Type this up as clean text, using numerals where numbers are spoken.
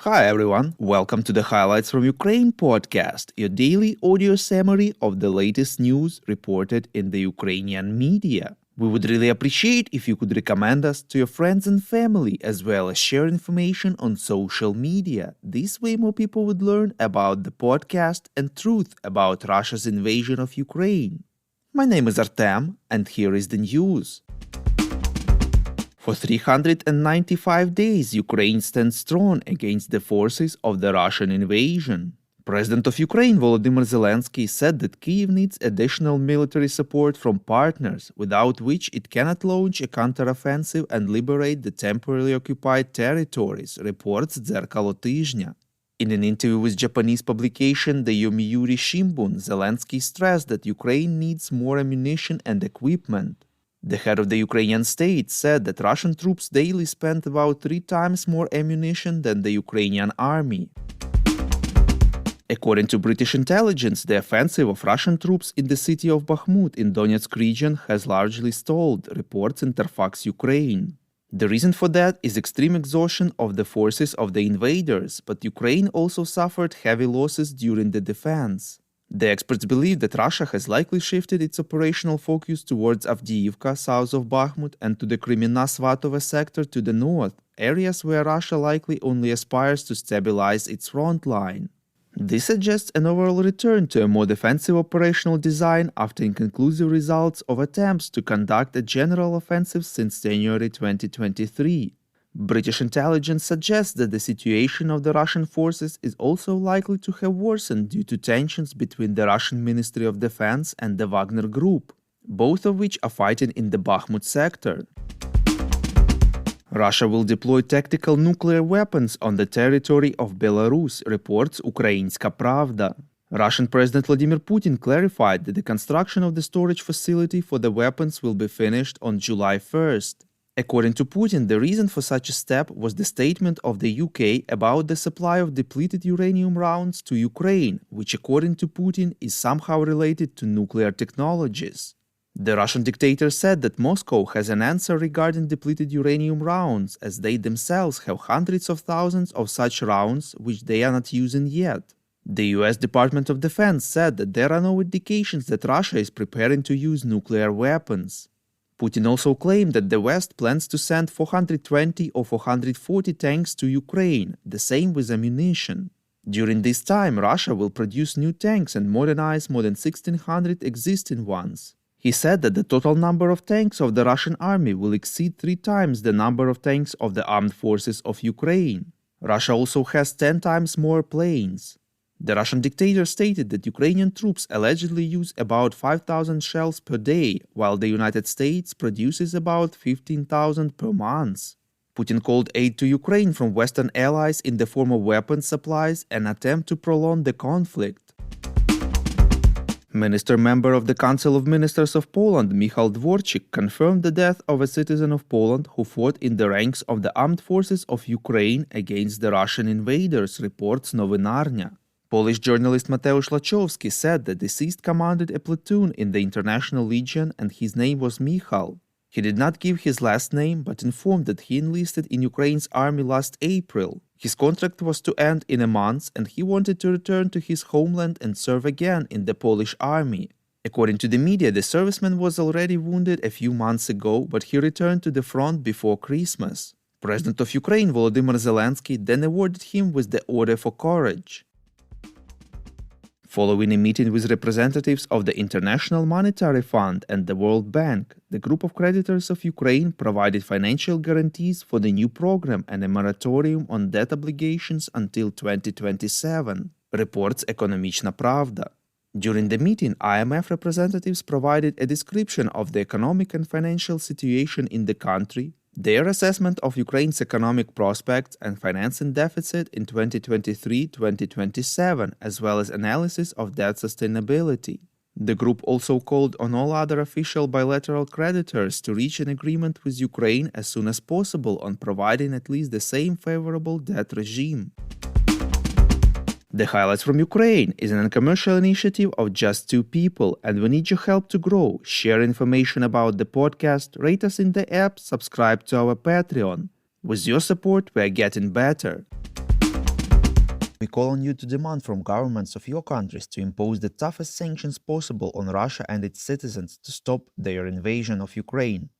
Hi everyone, welcome to the Highlights from Ukraine podcast, your daily audio summary of the latest news reported in the Ukrainian media. We would really appreciate if you could recommend us to your friends and family, as well as share information on social media. This way more people would learn about the podcast and truth about Russia's invasion of Ukraine. My name is Artem, and here is the news. For 395 days, Ukraine stands strong against the forces of the Russian invasion. President of Ukraine Volodymyr Zelensky said that Kyiv needs additional military support from partners, without which it cannot launch a counteroffensive and liberate the temporarily occupied territories, reports Дзеркало Тижня. In an interview with Japanese publication the Yomiuri Shimbun, Zelensky stressed that Ukraine needs more ammunition and equipment. The head of the Ukrainian state said that Russian troops daily spent about 3 times more ammunition than the Ukrainian army. According to British intelligence, the offensive of Russian troops in the city of Bakhmut in Donetsk region has largely stalled, reports Interfax Ukraine. The reason for that is extreme exhaustion of the forces of the invaders, but Ukraine also suffered heavy losses during the defense. The experts believe that Russia has likely shifted its operational focus towards Avdiivka, south of Bakhmut, and to the Kremena-Svatove sector to the north, areas where Russia likely only aspires to stabilize its front line. This suggests an overall return to a more defensive operational design after inconclusive results of attempts to conduct a general offensive since January 2023. British intelligence suggests that the situation of the Russian forces is also likely to have worsened due to tensions between the Russian Ministry of Defense and the Wagner Group, both of which are fighting in the Bakhmut sector. Russia will deploy tactical nuclear weapons on the territory of Belarus, reports Ukrainska Pravda. Russian President Vladimir Putin clarified that the construction of the storage facility for the weapons will be finished on July 1st. According to Putin, the reason for such a step was the statement of the UK about the supply of depleted uranium rounds to Ukraine, which according to Putin is somehow related to nuclear technologies. The Russian dictator said that Moscow has an answer regarding depleted uranium rounds, as they themselves have hundreds of thousands of such rounds which they are not using yet. The US Department of Defense said that there are no indications that Russia is preparing to use nuclear weapons. Putin also claimed that the West plans to send 420 or 440 tanks to Ukraine, the same with ammunition. During this time, Russia will produce new tanks and modernize more than 1,600 existing ones. He said that the total number of tanks of the Russian army will exceed 3 times the number of tanks of the armed forces of Ukraine. Russia also has 10 times more planes. The Russian dictator stated that Ukrainian troops allegedly use about 5,000 shells per day, while the United States produces about 15,000 per month. Putin called aid to Ukraine from Western allies in the form of weapons supplies an attempt to prolong the conflict. Member of the Council of Ministers of Poland, Michał Dworczyk, confirmed the death of a citizen of Poland who fought in the ranks of the armed forces of Ukraine against the Russian invaders, reports Nowinarnia. Polish journalist Mateusz Laczowski said the deceased commanded a platoon in the International Legion and his name was Michał. He did not give his last name but informed that he enlisted in Ukraine's army last April. His contract was to end in a month and he wanted to return to his homeland and serve again in the Polish army. According to the media, the serviceman was already wounded a few months ago, but he returned to the front before Christmas. President of Ukraine Volodymyr Zelensky then awarded him with the Order for Courage. Following a meeting with representatives of the International Monetary Fund and the World Bank, the group of creditors of Ukraine provided financial guarantees for the new program and a moratorium on debt obligations until 2027, reports Ekonomiczna Pravda. During the meeting, IMF representatives provided a description of the economic and financial situation in the country, their assessment of Ukraine's economic prospects and financing deficit in 2023-2027, as well as analysis of debt sustainability. The group also called on all other official bilateral creditors to reach an agreement with Ukraine as soon as possible on providing at least the same favorable debt regime. The Highlights from Ukraine is an uncommercial initiative of just 2 people, and we need your help to grow. Share information about the podcast, rate us in the app, subscribe to our Patreon. With your support, we are getting better. We call on you to demand from governments of your countries to impose the toughest sanctions possible on Russia and its citizens to stop their invasion of Ukraine.